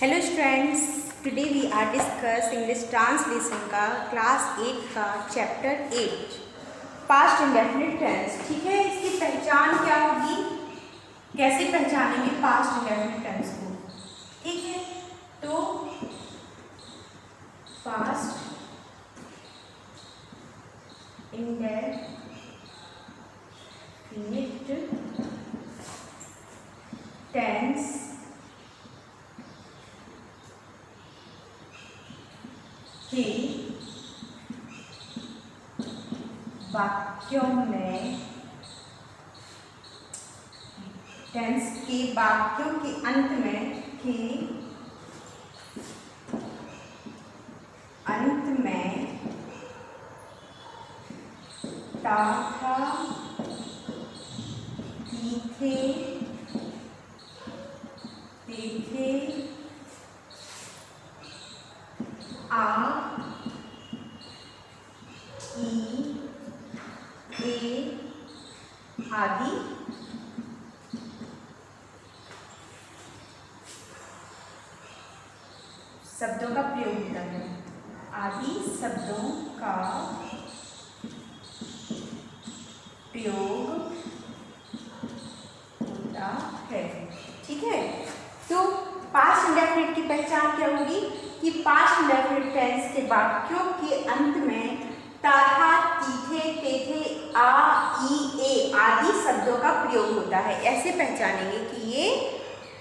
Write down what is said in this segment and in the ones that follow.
Hello students, today we are discuss English translation का class 8 का chapter 8 past indefinite tense. ठीक है, इसकी पहचान क्या होगी, कैसे पहचानेंगे पास्ट इंडेफिनिट टेंस को। ठीक है, तो पास्ट इंडेफिनिट टेंस के वाक्यों में, टेंस के वाक्यों के अंत में, तथा तीखे तीखे आ ई ए आदि शब्दों का प्रयोग होता है। आदि शब्दों का प्रयोग होता है। ठीक है, तो पास्ट इंडेफिनिट की पहचान क्या होगी कि पास्ट इंडेफिनिट टेंस के वाक्यों के अंत में तथा तीखे तेथे आ ई ए आदि शब्दों का प्रयोग होता है। ऐसे पहचानेंगे कि ये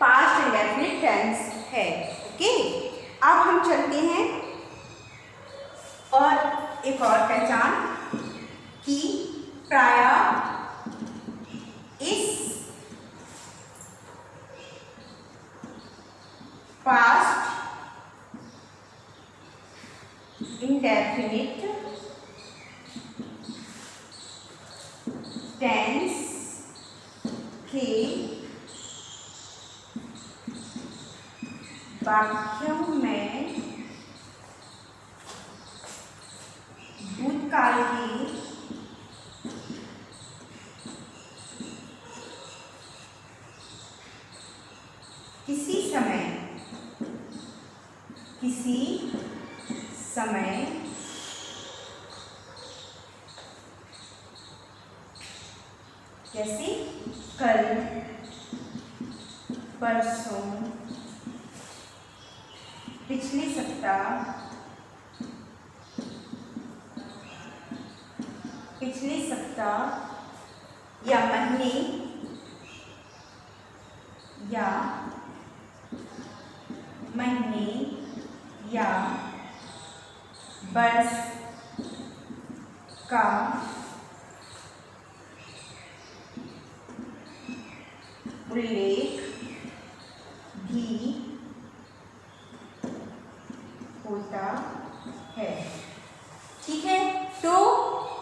पास्ट इंडेफिनिट टेंस है। ओके, अब हम चलते हैं और एक और पहचान कि प्रायः इस पास्ट इंडेफिनिट टेंस के वाक्यों में भूतकाल की किसी समय जैसे कल, परसों, पिछले सप्ताह या महीने या वर्ष का उल्लेख भी होता है। ठीक है, तो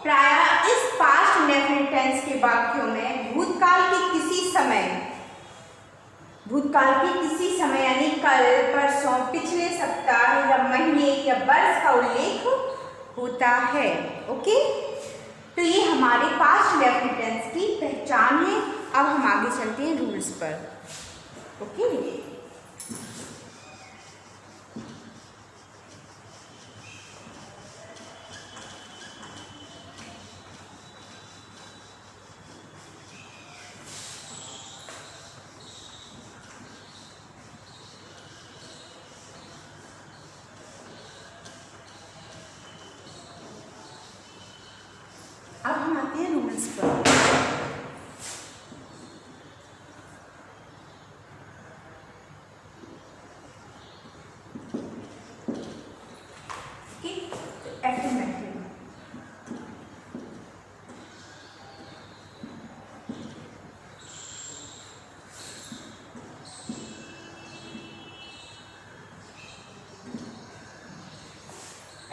प्रायः इस पास्ट इंडेफिनिट टेंस के वाक्यों में भूतकाल के किसी समय यानी कल, परसों, पिछले सप्ताह या महीने या वर्ष का उल्लेख होता है। ओके, तो ये हमारे पास्ट इंडेफिनिट टेंस की पहचान है। अब हम आगे चलते हैं रूल्स पर। ओके, अब हम आते हैं रूल्स पर।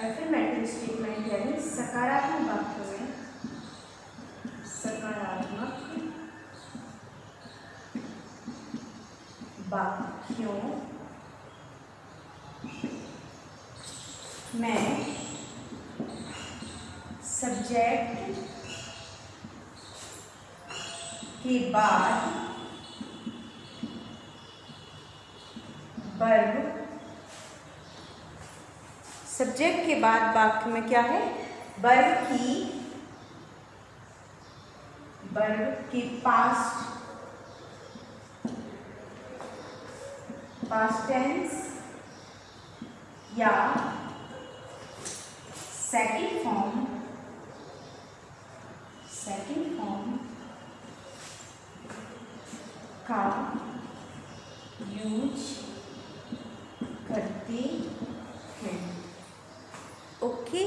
एफर्मेटिव स्टेटमेंट यानी सकारात्मक वाक्यों में सब्जेक्ट के बाद वर्ब सब्जेक्ट के बाद वाक्य में क्या है, वर्ब की पास्ट टेंस या सेकंड फॉर्म का यूज करते हैं। ओके,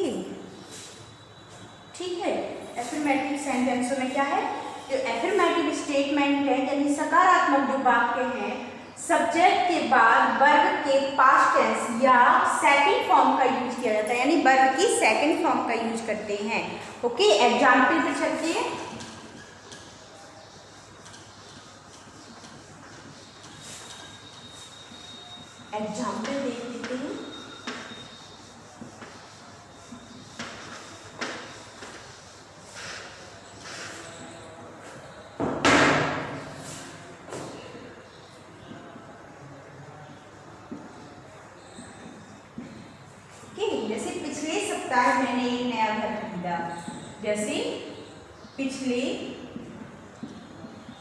ठीक है। एफर्मेटिव सेंटेंसों में क्या है, जो एफर्मेटिव स्टेटमेंट है यानी सकारात्मक जो वाक्य हैं, सब्जेक्ट के बाद वर्ब के पास्ट टेंस या सेकंड फॉर्म का यूज किया जाता है, यानी वर्ब की सेकंड फॉर्म का यूज करते हैं। ओके, एग्जाम्पल पे चलते हैं। एग्जाम्पल देख लेते हैं। जैसे पिछले सप्ताह मैंने एक नया घर खरीदा, जैसे पिछले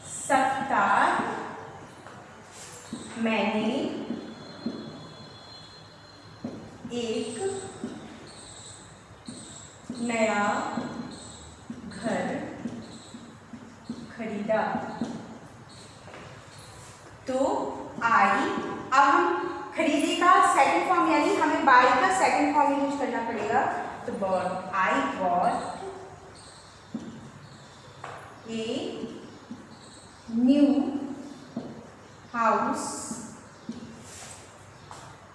सप्ताह मैंने एक नया घर खरीदा। तो आई, अब हम खरीदे का सेकंड फॉर्म यानी हमें बाय का सेकंड फॉर्म यूज करना पड़ेगा। तो bought, I bought a new house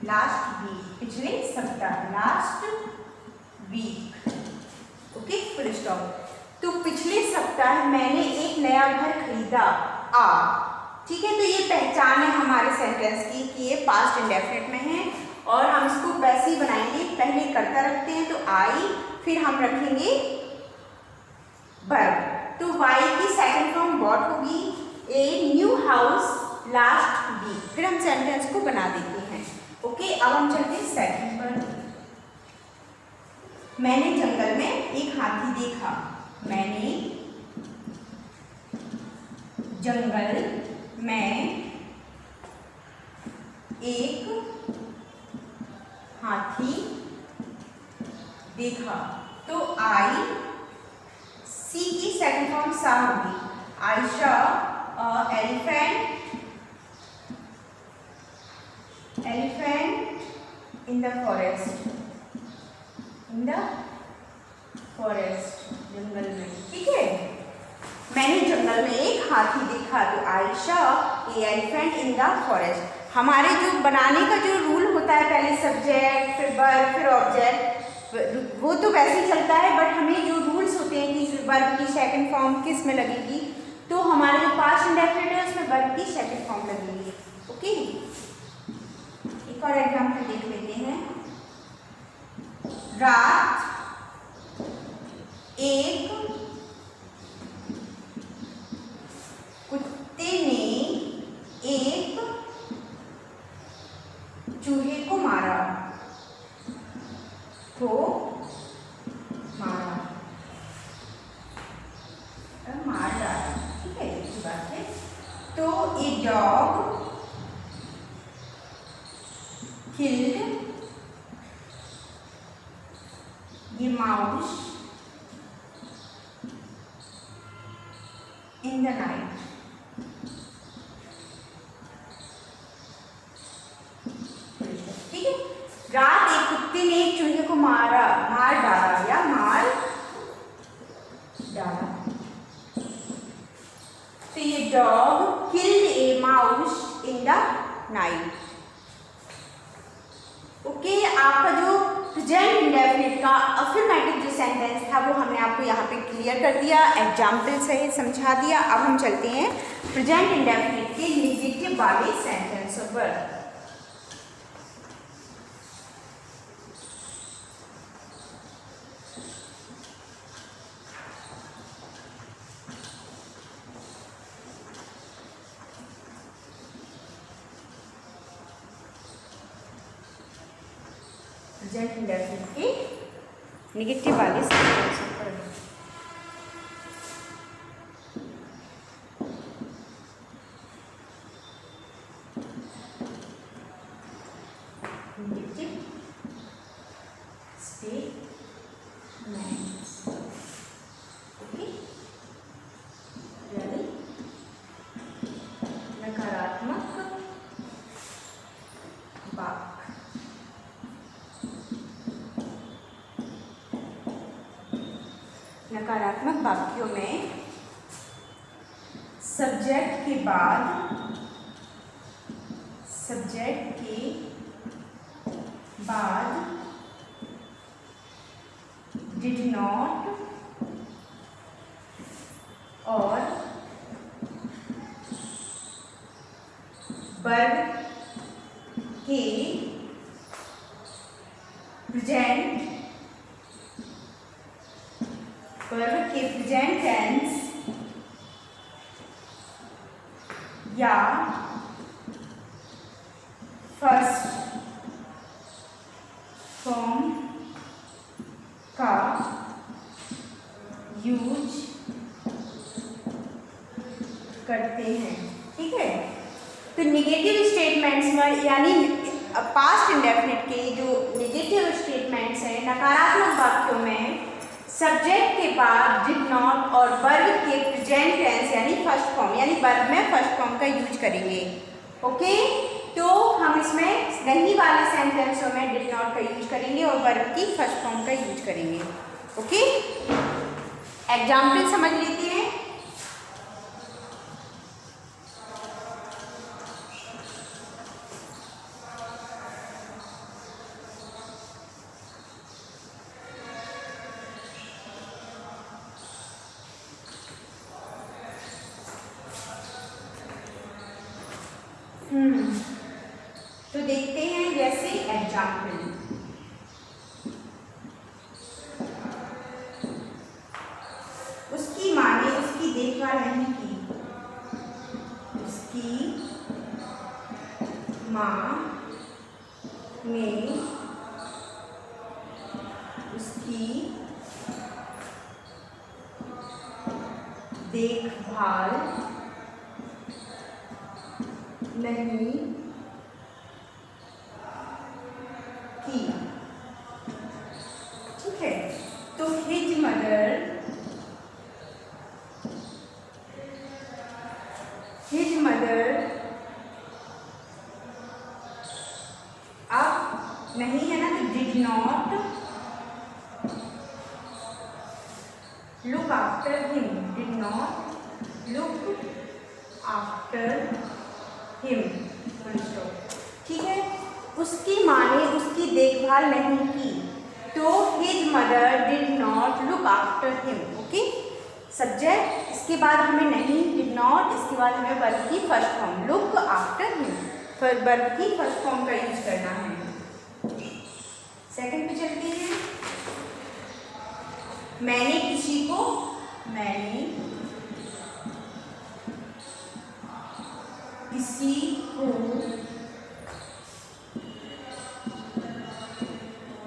last week, पिछले सप्ताह, last week. Okay, full stop. तो पिछले सप्ताह मैंने एक नया घर खरीदा। ठीक है, तो ये पहचान है हमारे सेंटेंस की कि ये पास्ट इंडेफिनिट में है और हम इसको वैसे ही बनाएंगे। पहले कर्ता रखते हैं तो आई, फिर हम रखेंगे वर्ब। तो वाई की सेकंड फॉर्म बॉट होगी, a new house last week. फिर हम सेंटेंस को बना देते हैं। ओके, अब हम चलते हैं सेकंड पर। मैंने जंगल में एक हाथी देखा। मैंने जंगल में एक हाथी देखा। तो आई, सी की सेकंड फॉर्म सा होगी। I saw elephant in the forest, जंगल में। ठीक है, मैंने जंगल में एक हाथी देखा। तो I saw a elephant in the forest. हमारे जो बनाने का जो रूल होता है, पहले सब्जेक्ट फिर वर्ब फिर ऑब्जेक्ट, वो तो वैसे ही चलता है, बट हमें जो रूल्स होते हैं कि वर्ब की सेकंड फॉर्म किस में लगेगी, तो हमारे जो पास्ट इंडेफिनिट है उसमें वर्ब की सेकंड फॉर्म लगेगी। ओके, एक और एग्जाम्पल देख लेते हैं। रात एक कुत्ते ने एक चूहे को मारा। तो मार डाला। ठीक है, ये बात है। तो a dog killed a mouse in the night. ठीक है, रात एक कुत्ते ने एक चूहे को मार डाला या मार डाला। तो ये dog killed A mouse in the night. Okay, आपका जो प्रेजेंट इंडेफिनिट का अफर्मेटिव जो सेंटेंस था वो हमने आपको यहाँ पे क्लियर कर दिया, एग्जाम्पल से समझा दिया। अब हम चलते हैं प्रेजेंट इंडेफिनिट के नेगेटिव वाले सेंटेंस पर। प्रेजेंट इंडेफिनिट के नेगेटिव वाले सेंटेंस पर। नेगेटिव स्टेटमेंट्स, ओके, यानी नकारात्मक वाक्य। नकारात्मक वाक्यों में सब्जेक्ट के बाद डिड नॉट और वर्ब के प्रेजेंट टेंस या फर्स्ट फॉर्म का यूज करते हैं। ठीक है, तो नेगेटिव स्टेटमेंट्स में यानी पास्ट इंडेफिनिट के जो नेगेटिव स्टेटमेंट्स हैं, नकारात्मक वाक्यों में सब्जेक्ट के बाद डिड नॉट और वर्ब के प्रेजेंट टेंस यानी फर्स्ट फॉर्म यानी वर्ब में फर्स्ट फॉर्म का यूज करेंगे। ओके, तो हम इसमें नहीं वाले सेंटेंसों में डिड नॉट का यूज करेंगे और वर्ब की फर्स्ट फॉर्म का यूज करेंगे। ओके, एग्जाम्पल समझ लेते हैं। तो देखते हैं जैसे एग्जाम्पल, उसकी माँ ने उसकी देखभाल नहीं की। उसकी माँ ने उसकी देखभाल नहीं की। ठीक है, तो हिज मदर अब नहीं है ना, तो did not look after him. Did not look after him. ठीक है, उसकी माँ ने उसकी देखभाल नहीं की, तो his mother did not look after him. Okay, subject, इसके बाद हमें नहीं डिड नॉट, इसके बाद हमें वर्ब की first form look after him, फिर वर्ब की फर्स्ट फॉर्म का यूज करना है। सेकंड पे चलते हैं। मैंने किसी को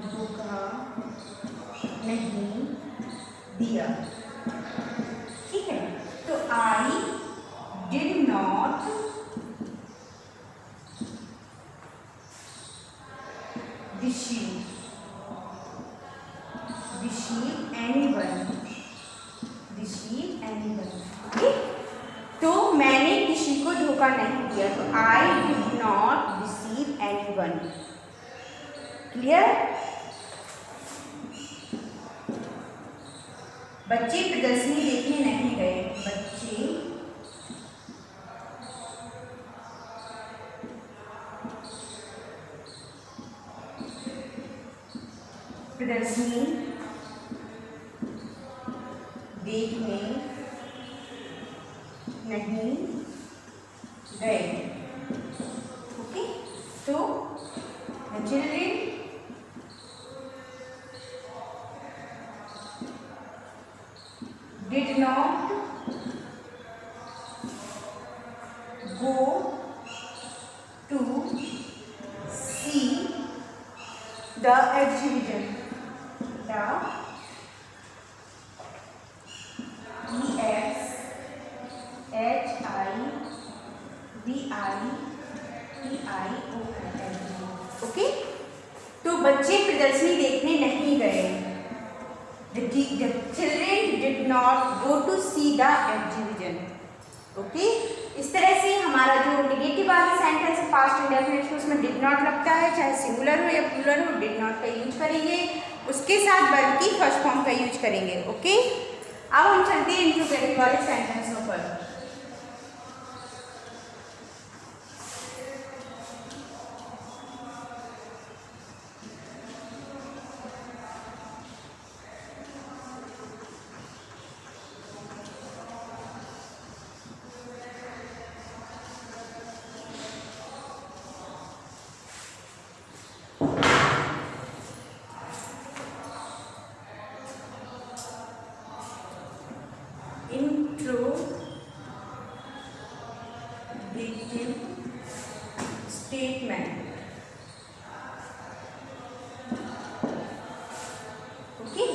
धोखा नहीं दिया। ठीक है, तो I did not deceive anyone। Okay, तो मैंने किसी को धोखा नहीं दिया, तो I did not deceive anyone. Clear? बच्चे प्रदर्शनी देखने नहीं गए। बच्चे प्रदर्शनी देखने नहीं गए। ओके, तो the children did not go to see the exhibition, the EXHIVITION। Okay, तो बच्चे प्रदर्शनी देखने नहीं गए। The children did not go to see the exhibition। Okay, इस तरह से हमारा जो नेगेटिव वाला सेंटेंस है पास्ट इंडेफिनिट उसमें डिड नॉट लगता है, चाहे सिंगुलर हो या प्लूरल हो, डिड नॉट का यूज करेंगे, उसके साथ वर्ब की फर्स्ट फॉर्म का यूज करेंगे। ओके, अब हम चलते हैं इंट्रोगेटिव वाले सेंटेंसों पर। Interrogative statement. Okay,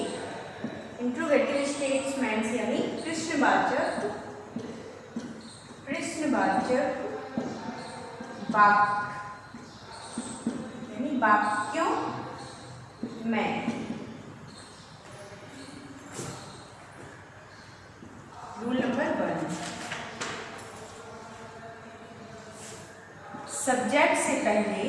interrogative statements यानी प्रश्नवाचक वाक्य यानी वाक्यों में। रूल नंबर 1, सब्जेक्ट से पहले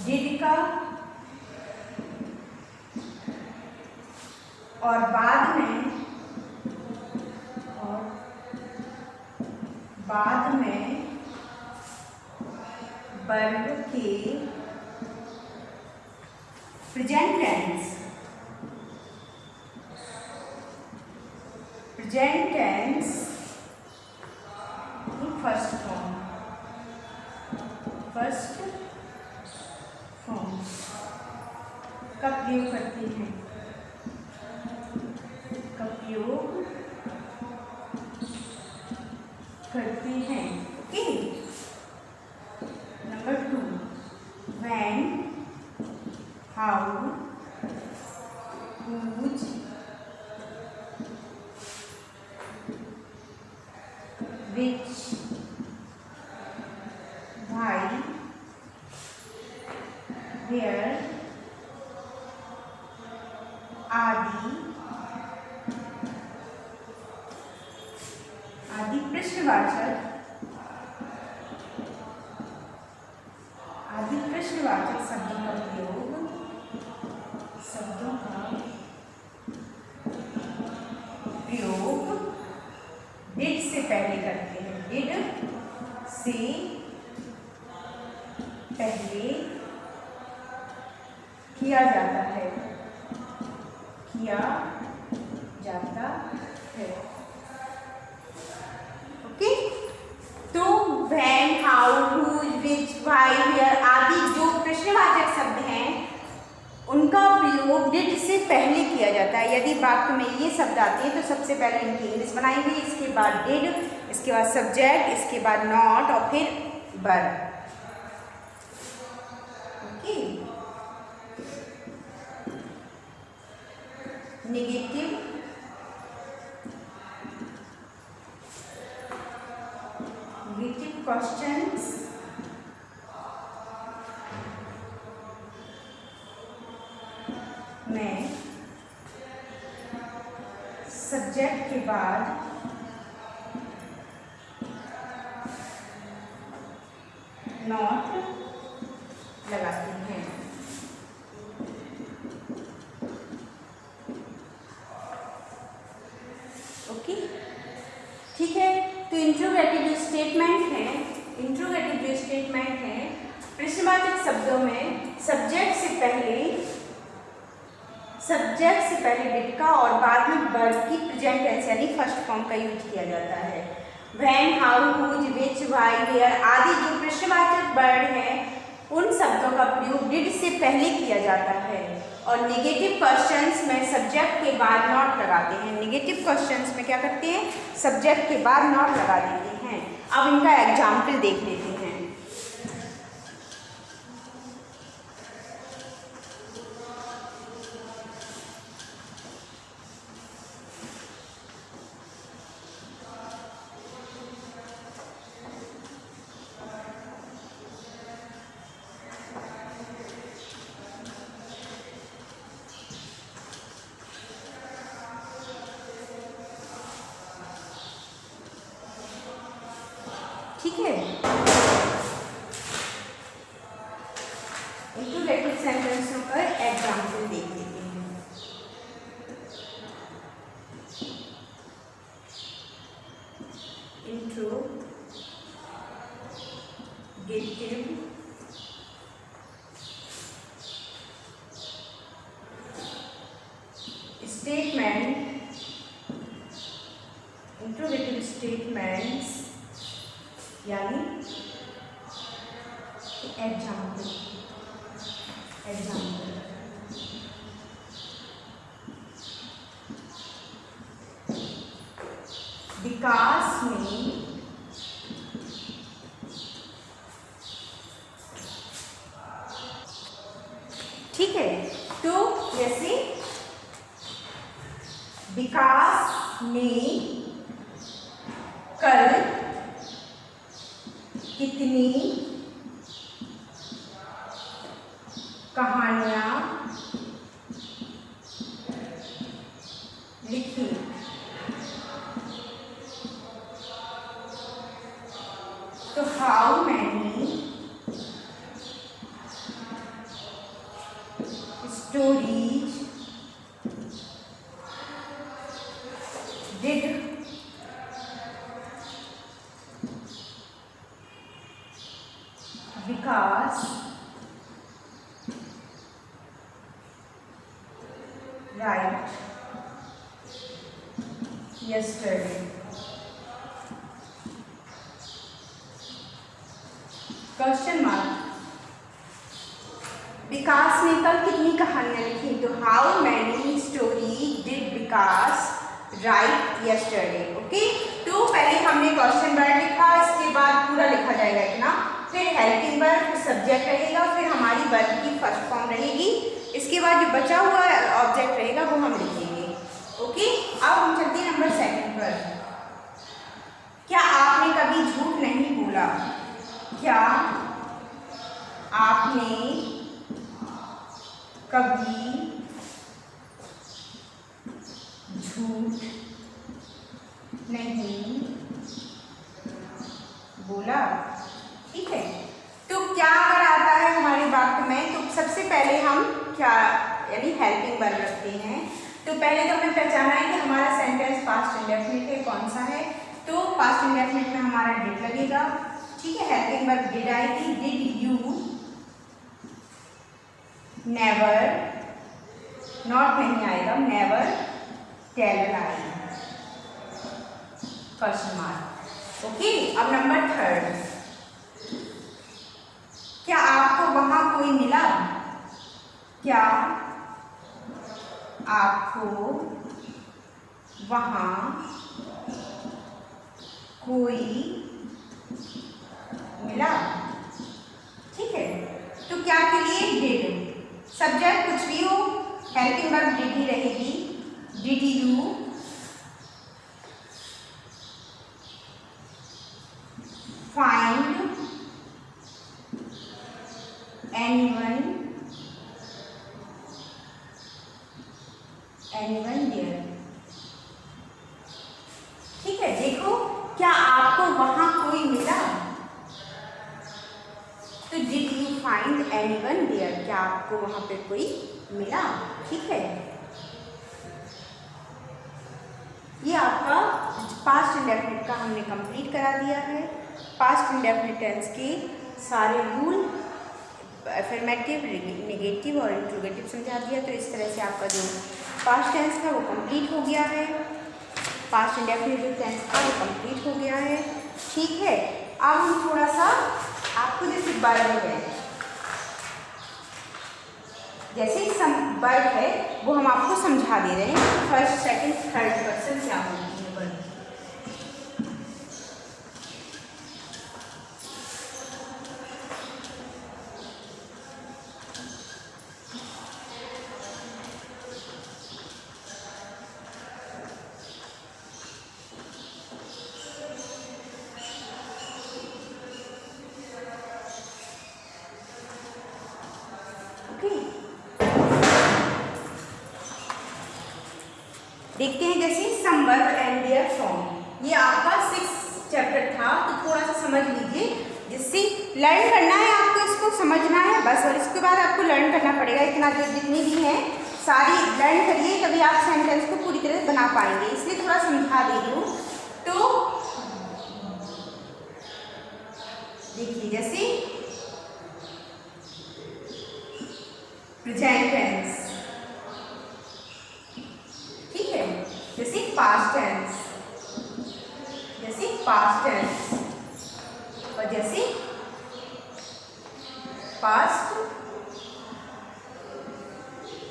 डिड का और बाद में वर्ब के प्रेजेंट टेंस फर्स्ट फॉर्म का प्रयोग करते हैं, okay. Number 2, when, how, whose, which, why, where आदि प्रश्नवाचक शब्दों का प्रयोग डिड से पहले करते हैं, डिड से पहले किया जाता है, ओके। तो when, how, whose, which, why, where आदि जो प्रश्नवाचक शब्द हैं उनका प्रयोग डिड से पहले किया जाता है। यदि वाक्य में ये शब्द आते हैं तो सबसे पहले इनकी इंग्लिश बनाएंगे, इसके बाद डिड, इसके बाद सब्जेक्ट, इसके बाद नॉट और फिर वर्ब। ओके, नेगेटिव क्वेश्चंस में सब्जेक्ट के बाद नॉट लगाते हैं। ओके, ठीक है। तो इंट्रोगेटिव जो स्टेटमेंट है प्रश्नवाचक शब्दों में सब्जेक्ट से पहले डिड का और बाद में वर्ब की प्रेजेंट टेंस यानी फर्स्ट फॉर्म का यूज किया जाता है। When, how, whose, which, why, where आदि जो प्रश्नवाचक वर्ड हैं उन शब्दों का प्रयोग डिड से पहले किया जाता है और नेगेटिव क्वेश्चंस में सब्जेक्ट के बाद नॉट लगाते हैं। नेगेटिव क्वेश्चंस में क्या करते हैं, सब्जेक्ट के बाद नॉट लगा देते हैं। अब इनका एग्जाम्पल देख लेते हैं। ठीक है, इंट्रोगेटिव सेंटेंसों पर एग्जाम्पल देख लेते हैं। इंट्रोगेटिव स्टेटमेंट, इंट्रोगेटिव स्टेटमेंट्स यानी एग्जाम्पल। विकास में ठीक है, तो जैसे विकास ने कल कितनी कहानियां लिखी। तो how many stories did Vikas write yesterday। Question mark, Vikas ने कल कितनी कहानियां लिखी। तो how many story did Vikas write yesterday। Okay, तो पहले हमने क्वेश्चन वर्ड लिखा, इसके बाद पूरा लिखा जाएगा इतना, फिर हेल्पिंग वर्ब, फिर सब्जेक्ट रहेगा, फिर हमारी वर्ब की फर्स्ट फॉर्म रहेगी, इसके बाद जो बचा हुआ ऑब्जेक्ट रहेगा वो हम लिखेंगे। ओके, अब हम चलते हैं नंबर 2 पर। क्या आपने कभी झूठ नहीं बोला। क्या आपने कभी झूठ नहीं बोला। ठीक है, तो क्या अगर आता है हमारे वाक्य में, तो सबसे पहले हम क्या यानी हेल्पिंग वर्ब रखते हैं। तो पहले तो हमें पहचाना है कि हमारा सेंटेंस पास्ट इंडेफिनिट है, कौन सा है। तो पास्ट इंडेफिनिट में हमारा डिड लगेगा। ठीक है, हेल्पिंग वर्ब डिड आएगी। डिड यू नेवर, नॉट नहीं आएगा, नेवर टेल आएगी, क्वेश्चन मार्क। ओके, अब नंबर 3, क्या आपको वहां कोई मिला। क्या आपको वहां कोई मिला। ठीक है, तो क्या के लिए डिड, सब्जेक्ट कुछ भी हो, हेल्पिंग वर्ब डिड ही रहेगी। Did you find anyone there। ठीक है, देखो क्या आपको वहां कोई मिला। तो did you find anyone there, क्या आपको वहां पे कोई मिला। ठीक है, ये आपका पास्ट इंडेफिनिट का हमने कंप्लीट करा दिया है। पास्ट इंडेफिनिट टेंस के सारे रूल, अफर्मेटिव, नेगेटिव और इंट्रोगेटिव समझा दिया। तो इस तरह से आपका जो पास्ट टेंस था वो कंप्लीट हो गया है, पास्ट इंडेफिनिट टेंस था वो कंप्लीट हो गया है। ठीक है, अब हम थोड़ा सा आपको जैसे वर्ब है, जैसे वर्ब है वो हम आपको समझा दे रहे हैं, फर्स्ट सेकंड थर्ड पर्सन क्या होती है वर्ब। देखते हैं जैसे सम वर्ब एंड देयर फॉर्म। ये आपका 6 चैप्टर था, तो थोड़ा सा समझ लीजिए, जिससे लर्न करना है आपको, इसको समझना है बस, और इसके बाद आपको लर्न करना पड़ेगा। इतना जो जितनी भी हैं सारी लर्न करिए, तभी आप सेंटेंस को पूरी तरह बना पाएंगे, इसलिए थोड़ा समझा दे रही हूँ। तो देखिए जैसे प्रेजेंट टेंस, ठीक है, जैसे पास्ट टेंस, जैसे पास्ट टेंस, और जैसे पास्ट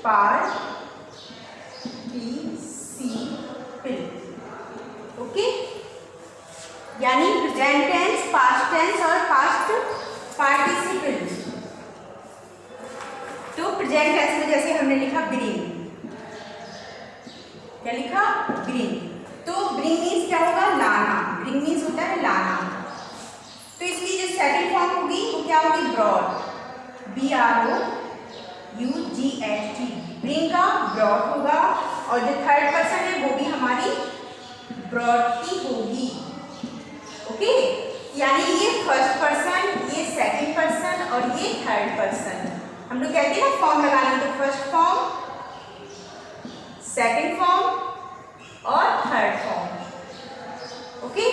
पार्टिसिपल। ओके, यानी प्रेजेंट टेंस, पास्ट टेंस और पास्ट पार्टिसिपल। तो प्रेजेंट टेंस में जैसे हमने लिखा ब्रिंग, क्या लिखा, ब्रिंग, तो ब्रिंग मीन्स क्या होगा, लाना, ब्रिंग मीन्स होता है लाना। तो इसकी जो सेकंड फॉर्म होगी वो क्या होगी, ब्रॉड, BROUGHT, ब्रिंग का ब्रॉड होगा, और जो थर्ड पर्सन है वो भी हमारी ब्रॉड की होगी। ओके, यानी ये फर्स्ट पर्सन, ये सेकंड पर्सन और ये थर्ड पर्सन। हम लोग कहते हैं ना फॉर्म लगाने, तो फर्स्ट फॉर्म, सेकंड फॉर्म और थर्ड फॉर्म। ओके,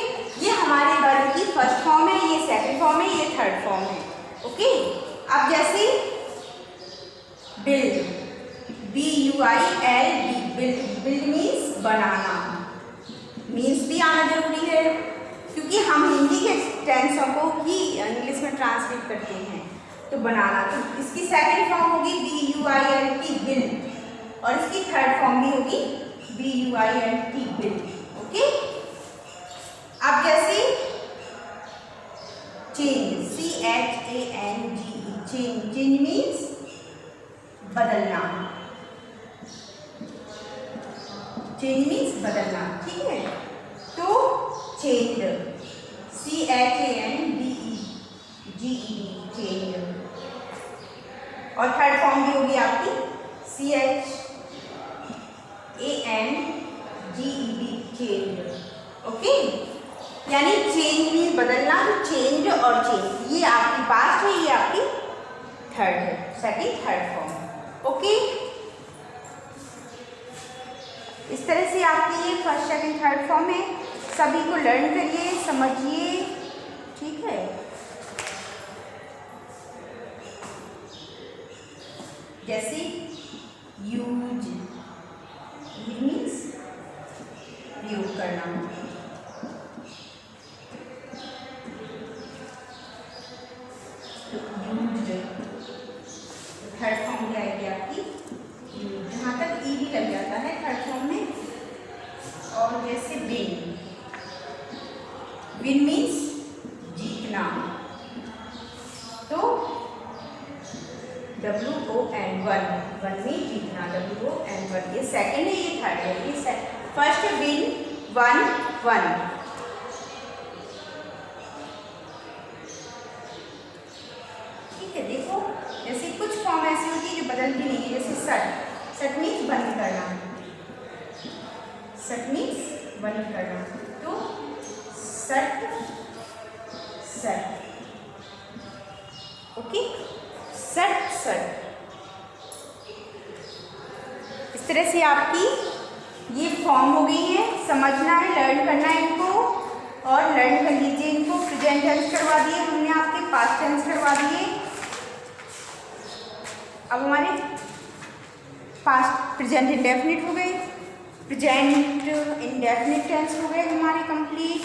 ये हमारे वर्ब की फर्स्ट फॉर्म है, ये सेकंड फॉर्म है, ये थर्ड फॉर्म है। ओके, अब जैसे build, BUILD, build, build means बनाना, मीन्स भी आना जरूरी है, क्योंकि हम हिंदी के टेंसों को ही इंग्लिश में ट्रांसलेट करते हैं, तो बनाना। तो इसकी सेकंड फॉर्म होगी BUILT, बिल्ड, और इसकी थर्ड फॉर्म भी होगी BUILT, बिल्ड। ओके, अब जैसे change, CHANGE, change, change means बदलना, चेंज मीन्स बदलना, ठीक है। तो चेंज, CHANDEGE, चेंज, और थर्ड फॉर्म भी होगी आपकी CHANGEB, चेंज। ओके, यानी चेंज मीन्स बदलना, तो चेंज और चेंज, ये आपकी पास्ट है, ये आपकी थर्ड है, सेकंड थर्ड फॉर्म। ओके, इस तरह से आपकी ये फर्स्ट सेकंड थर्ड फॉर्म है। सभी को लर्न करिए, समझिए, ठीक है। जैसे यूज, मीन्स प्रयोग करना, थर्ड फॉर्म क्या आएगी आपकी, जहाँ तक ई भी लग जाता है थर्ड फॉर्म में। और जैसे विन, विन मीन्स जीतना, तो WON, वन मीन जीतना, WON, ये सेकंड है, ये थर्ड है, ये फर्स्ट विन, वन, वन। ठीक है, देखो जैसे कुछ फॉर्म ऐसी होती है जो बदलती नहीं है, जैसे सट, सट मीन्स बंद करना, सट मीन्स बंद करना, तो सट, सट। ओके, सट, सट। इस तरह से आपकी ये फॉर्म हो गई है, समझना है, लर्न करना है इनको, और लर्न कर लीजिए इनको। प्रेजेंट टेंस करवा दिए हमने आपके, पास्ट टेंस करवा दिए। अब हमारे पास्ट प्रेजेंट इंडेफिनिट हो गए, प्रेजेंट इंडेफिनिट टेंस हो गए हमारे कंप्लीट,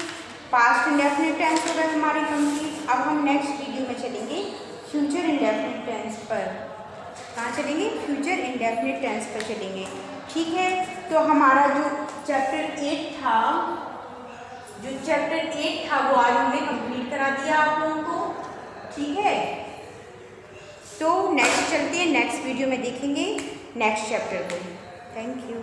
पास्ट इंडेफिनिट टेंस हो गए हमारे कंप्लीट। अब हम नेक्स्ट वीडियो में चलेंगे फ्यूचर इंडेफिनिट टेंस पर। कहाँ चलेंगे? फ्यूचर इंडेफिनिट टेंस पर चलेंगे। ठीक है, तो हमारा जो चैप्टर 8 था वो आज हमने कंप्लीट करा दिया आप लोगों को। ठीक है, तो नेक्स्ट चलते हैं, नेक्स्ट वीडियो में देखेंगे नेक्स्ट चैप्टर को। Thank you.